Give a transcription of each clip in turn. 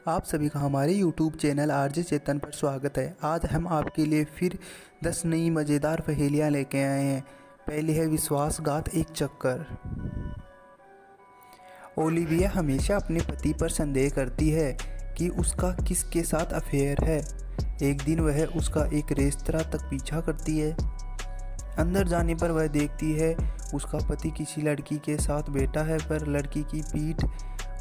आप सभी का हमारे YouTube चैनल आरजे चेतन पर स्वागत है। आज हम आपके लिए फिर 10 नई मज़ेदार पहेलियाँ लेके आए हैं। पहली है विश्वासघात एक चक्कर। ओलिविया हमेशा अपने पति पर संदेह करती है कि उसका किसके साथ अफेयर है। एक दिन वह उसका एक रेस्तरां तक पीछा करती है। अंदर जाने पर वह देखती है उसका पति किसी लड़की के साथ बैठा है, पर लड़की की पीठ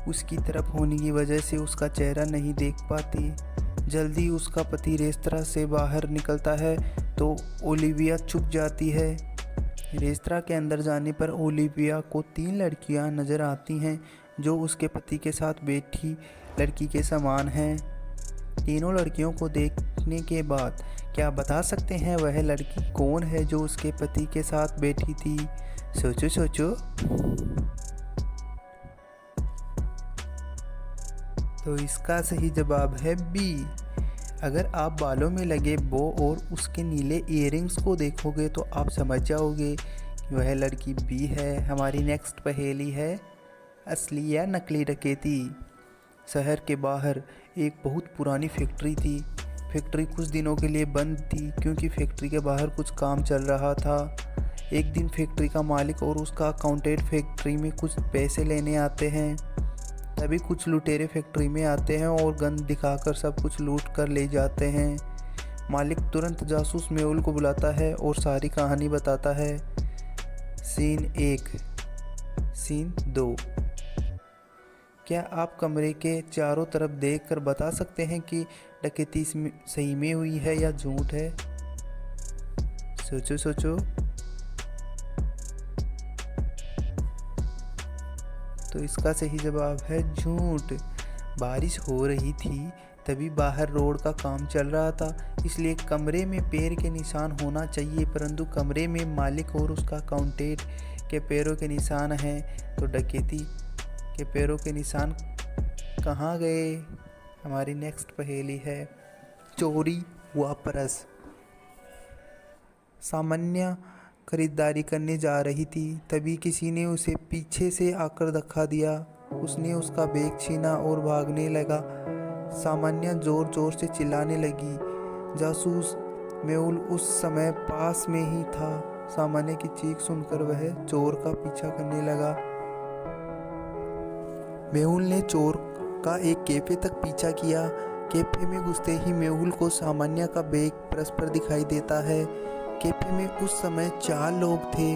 उसकी तरफ होने की वजह से उसका चेहरा नहीं देख पाती। जल्दी उसका पति रेस्तरां से बाहर निकलता है तो ओलिविया छुप जाती है। रेस्तरां के अंदर जाने पर ओलिविया को 3 लड़कियां नज़र आती हैं जो उसके पति के साथ बैठी लड़की के समान हैं। तीनों लड़कियों को देखने के बाद क्या बता सकते हैं वह लड़की कौन है जो उसके पति के साथ बैठी थी? सोचो सोचो। तो इसका सही जवाब है बी। अगर आप बालों में लगे बो और उसके नीले इयररिंग्स को देखोगे तो आप समझ जाओगे कि वह लड़की बी है। हमारी नेक्स्ट पहेली है असली या नकली डकैती। शहर के बाहर एक बहुत पुरानी फैक्ट्री थी। फैक्ट्री कुछ दिनों के लिए बंद थी क्योंकि फैक्ट्री के बाहर कुछ काम चल रहा था। एक दिन फैक्ट्री का मालिक और उसका अकाउंटेंट फैक्ट्री में कुछ पैसे लेने आते हैं। तभी कुछ लुटेरे फैक्ट्री में आते हैं और गन दिखाकर सब कुछ लूट कर ले जाते हैं। मालिक तुरंत जासूस मेहुल को बुलाता है और सारी कहानी बताता है। सीन 1। सीन 2। क्या आप कमरे के चारों तरफ देखकर बता सकते हैं कि डकैती सही में हुई है या झूठ है? सोचो सोचो। तो इसका सही जवाब है झूठ। बारिश हो रही थी तभी बाहर रोड का काम चल रहा था, इसलिए कमरे में पैर के निशान होना चाहिए, परंतु कमरे में मालिक और उसका अकाउंटेंट के पैरों के निशान हैं। तो डकैती के पैरों के निशान कहाँ गए? हमारी नेक्स्ट पहेली है चोरी हुआ पर्स। सामान्य खरीदारी करने जा रही थी, तभी किसी ने उसे पीछे से आकर धक्का दिया। उसने उसका बैग छीना और भागने लगा। सामान्य जोर जोर से चिल्लाने लगी। जासूस मेहुल उस समय पास में ही था। सामान्य की चीख सुनकर वह चोर का पीछा करने लगा। मेहुल ने चोर का एक कैफे तक पीछा किया। कैफे में घुसते ही मेहुल को सामान्य का बैग पर्स पर दिखाई देता है। कैफे में उस समय 4 लोग थे।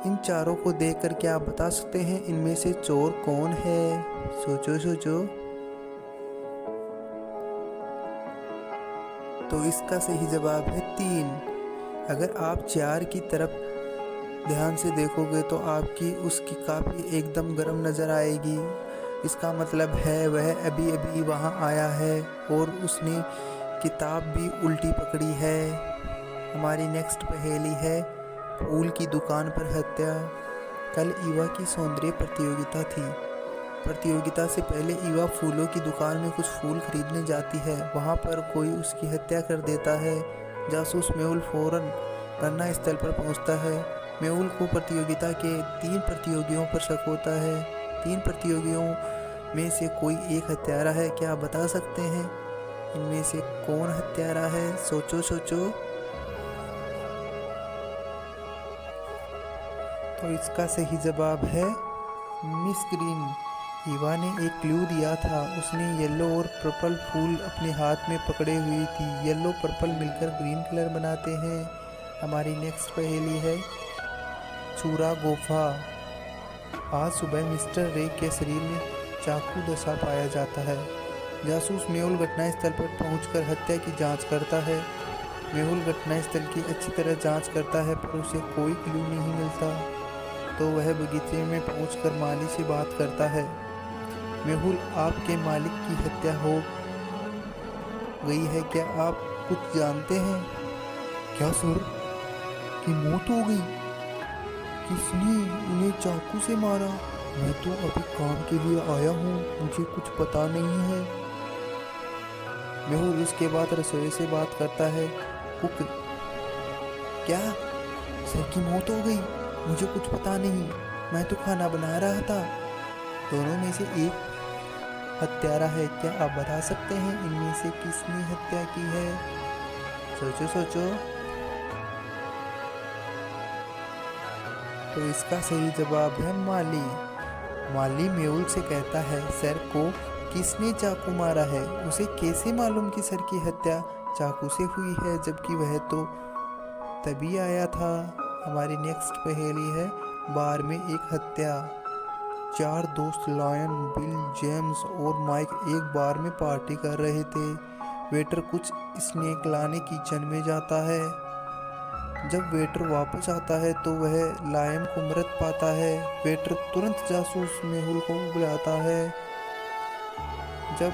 इन चारों को देखकर क्या आप बता सकते हैं इनमें से चोर कौन है? सोचो सोचो। तो इसका सही जवाब है 3। अगर आप 4 की तरफ ध्यान से देखोगे तो आपकी उसकी काफ़ी एकदम गर्म नज़र आएगी। इसका मतलब है वह अभी अभी वहाँ आया है और उसने किताब भी उल्टी पकड़ी है। हमारी नेक्स्ट पहेली है फूल की दुकान पर हत्या। कल ईवा की सौंदर्य प्रतियोगिता थी। प्रतियोगिता से पहले ईवा फूलों की दुकान में कुछ फूल खरीदने जाती है। वहाँ पर कोई उसकी हत्या कर देता है। जासूस मेहुल फौरन घटना स्थल पर पहुँचता है। मेहुल को प्रतियोगिता के 3 प्रतियोगियों पर शक होता है। 3 प्रतियोगियों में से कोई एक हत्यारा है। क्या आप बता सकते हैं इनमें से कौन हत्यारा है? सोचो सोचो। तो इसका सही जवाब है मिस ग्रीन। ईवा ने एक क्लू दिया था। उसने येलो और पर्पल फूल अपने हाथ में पकड़े हुई थी। येलो पर्पल मिलकर ग्रीन कलर बनाते हैं। हमारी नेक्स्ट पहेली है चूरा गुफा। आज सुबह मिस्टर रे के शरीर में चाकू दशा पाया जाता है। जासूस मेहुल घटनास्थल पर पहुंचकर हत्या की जांच करता है। मेहुल घटनास्थल की अच्छी तरह जांच करता है पर उसे कोई क्लू नहीं मिलता। तो वह बगीचे में पहुंचकर माली से बात करता है। मेहुल, आपके मालिक की हत्या हो गई है, क्या आप कुछ जानते हैं? क्या सर की मौत हो गई? किसने उन्हें चाकू से मारा? मैं तो अभी काम के लिए आया हूँ, मुझे कुछ पता नहीं है। मेहुल इसके बाद रसोई से बात करता है। कुक, क्या सर की मौत हो गई? मुझे कुछ पता नहीं, मैं तो खाना बना रहा था। दोनों में से एक हत्यारा है? क्या आप बता सकते हैं इनमें से किसने हत्या की है? सोचो सोचो। तो इसका सही जवाब है माली। माली मेहुल से कहता है सर को किसने चाकू मारा है। उसे कैसे मालूम कि सर की हत्या चाकू से हुई है, जबकि वह तो तभी आया था। हमारी नेक्स्ट पहेली है बार में एक हत्या। चार दोस्त लायन, बिल, जेम्स और माइक एक बार में पार्टी कर रहे थे। वेटर कुछ स्नैक लाने किचन में जाता है। जब वेटर वापस आता है तो वह लायन को मृत पाता है। वेटर तुरंत जासूस मेहुल को बुलाता है। जब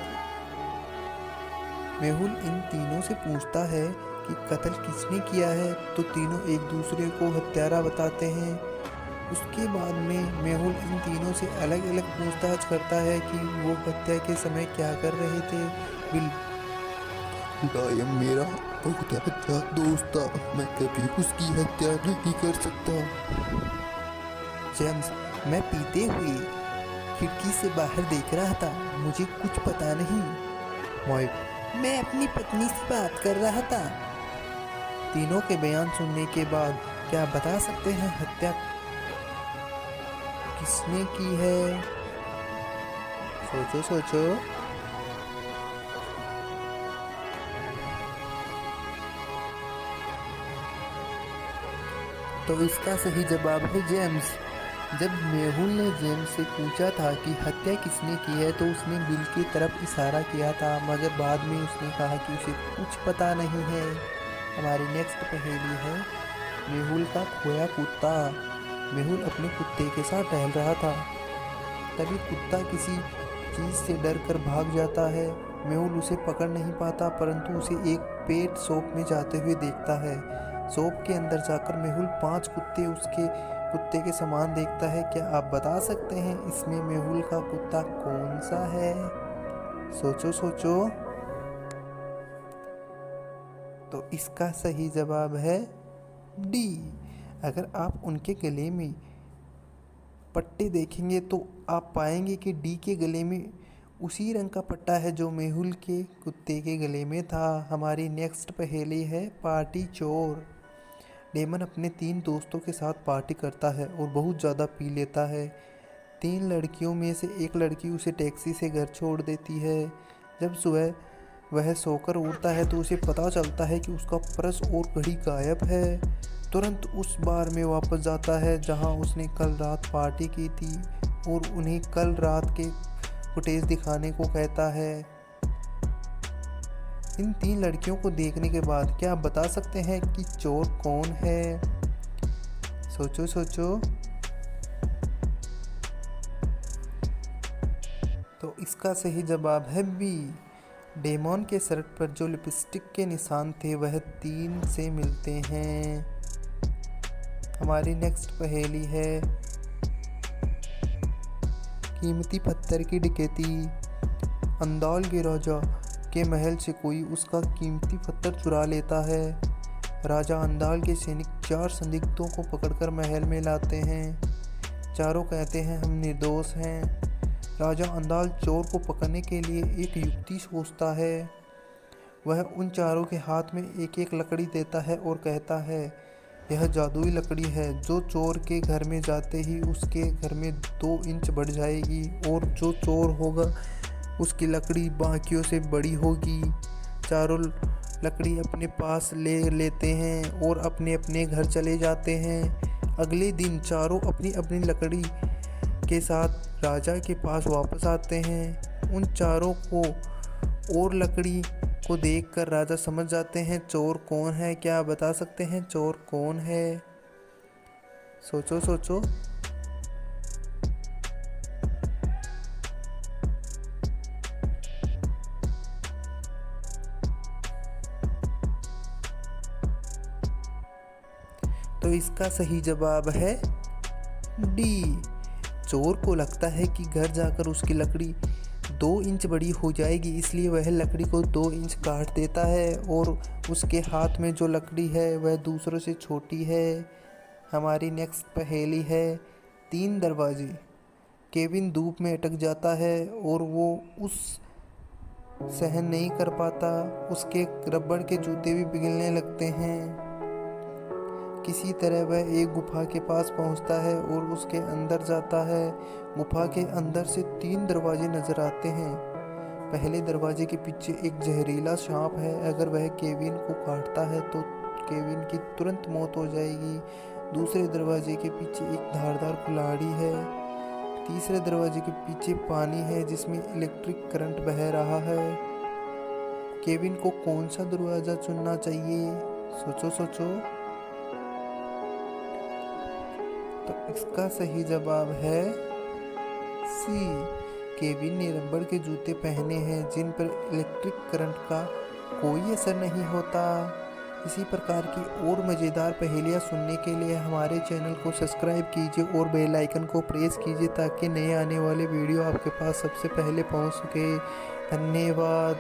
मेहुल इन तीनों से पूछता है कि कत्ल किसने किया है, तो तीनों एक दूसरे को हत्यारा बताते हैं। उसके बाद में मेहुल इन तीनों से अलग अलग पूछताछ करता है कि वो हत्या के समय क्या कर रहे थे। बिल, लायन मेरा बहुत अच्छा दोस्त था, मैं कभी उसकी हत्या नहीं कर सकता। जेम्स, मैं पीते हुए खिड़की से बाहर देख रहा था, मुझे कुछ पता नहीं। माइक, मैं अपनी पत्नी से बात कर रहा था। तीनों के बयान सुनने के बाद क्या आप बता सकते हैं हत्या किसने की है? सोचो सोचो। तो इसका सही जवाब है जेम्स। जब मेहुल ने जेम्स से पूछा था कि हत्या किसने की है, तो उसने बिल की तरफ इशारा किया था, मगर बाद में उसने कहा कि उसे कुछ पता नहीं है। हमारी नेक्स्ट पहेली है मेहुल का खोया कुत्ता। मेहुल अपने कुत्ते के साथ टहल रहा था, तभी कुत्ता किसी चीज़ से डर कर भाग जाता है। मेहुल उसे पकड़ नहीं पाता, परंतु उसे एक पेट शॉप में जाते हुए देखता है। शॉप के अंदर जाकर मेहुल 5 कुत्ते उसके कुत्ते के समान देखता है। क्या आप बता सकते हैं इसमें मेहुल का कुत्ता कौन सा है? सोचो सोचो। तो इसका सही जवाब है डी। अगर आप उनके गले में पट्टे देखेंगे तो आप पाएंगे कि डी के गले में उसी रंग का पट्टा है जो मेहुल के कुत्ते के गले में था। हमारी नेक्स्ट पहेली है पार्टी चोर। डेमन अपने 3 दोस्तों के साथ पार्टी करता है और बहुत ज़्यादा पी लेता है। 3 लड़कियों में से एक लड़की उसे टैक्सी से घर छोड़ देती है। जब सुबह वह सोकर उठता है तो उसे पता चलता है कि उसका पर्स और घड़ी गायब है। तुरंत उस बार में वापस जाता है जहां उसने कल रात पार्टी की थी और उन्हें कल रात के फुटेज दिखाने को कहता है। इन 3 लड़कियों को देखने के बाद क्या आप बता सकते हैं कि चोर कौन है? सोचो सोचो। तो इसका सही जवाब है बी। डेमन के शर्ट पर जो लिपस्टिक के निशान थे वह 3 से मिलते हैं। हमारी नेक्स्ट पहेली है कीमती पत्थर की डकैती। अंदाल के राजा के महल से कोई उसका कीमती पत्थर चुरा लेता है। राजा अंदाल के सैनिक 4 संदिग्धों को पकड़कर महल में लाते हैं। चारों कहते हैं हम निर्दोष हैं। राजा अंदाल चोर को पकड़ने के लिए एक युक्ति सोचता है। वह उन चारों के हाथ में एक एक लकड़ी देता है और कहता है यह जादुई लकड़ी है, जो चोर के घर में जाते ही उसके घर में 2 इंच बढ़ जाएगी और जो चोर होगा उसकी लकड़ी बाकियों से बड़ी होगी। चारों लकड़ी अपने पास ले लेते हैं और अपने अपने घर चले जाते हैं। अगले दिन चारों अपनी अपनी लकड़ी के साथ राजा के पास वापस आते हैं। उन चारों को और लकड़ी को देखकर राजा समझ जाते हैं चोर कौन है। क्या बता सकते हैं चोर कौन है? सोचो सोचो। तो इसका सही जवाब है डी। चोर को लगता है कि घर जाकर उसकी लकड़ी 2 इंच बड़ी हो जाएगी, इसलिए वह लकड़ी को 2 इंच काट देता है और उसके हाथ में जो लकड़ी है वह दूसरों से छोटी है। हमारी नेक्स्ट पहेली है 3 दरवाजे। केविन धूप में अटक जाता है और वो उस सहन नहीं कर पाता। उसके रबड़ के जूते भी पिघलने लगते हैं। किसी तरह वह एक गुफा के पास पहुंचता है और उसके अंदर जाता है। गुफा के अंदर से 3 दरवाजे नजर आते हैं। पहले दरवाजे के पीछे एक जहरीला सांप है। अगर वह केविन को काटता है तो केविन की तुरंत मौत हो जाएगी। दूसरे दरवाजे के पीछे एक धारदार कुल्हाड़ी है। तीसरे दरवाजे के पीछे पानी है जिसमें इलेक्ट्रिक करंट बह रहा है। केविन को कौन सा दरवाजा चुनना चाहिए? सोचो सोचो। तो इसका सही जवाब है सी। केविन ने रबड़ के जूते पहने हैं जिन पर इलेक्ट्रिक करंट का कोई असर नहीं होता। इसी प्रकार की और मज़ेदार पहेलियाँ सुनने के लिए हमारे चैनल को सब्सक्राइब कीजिए और बेल आइकन को प्रेस कीजिए ताकि नए आने वाले वीडियो आपके पास सबसे पहले पहुंच सके। धन्यवाद।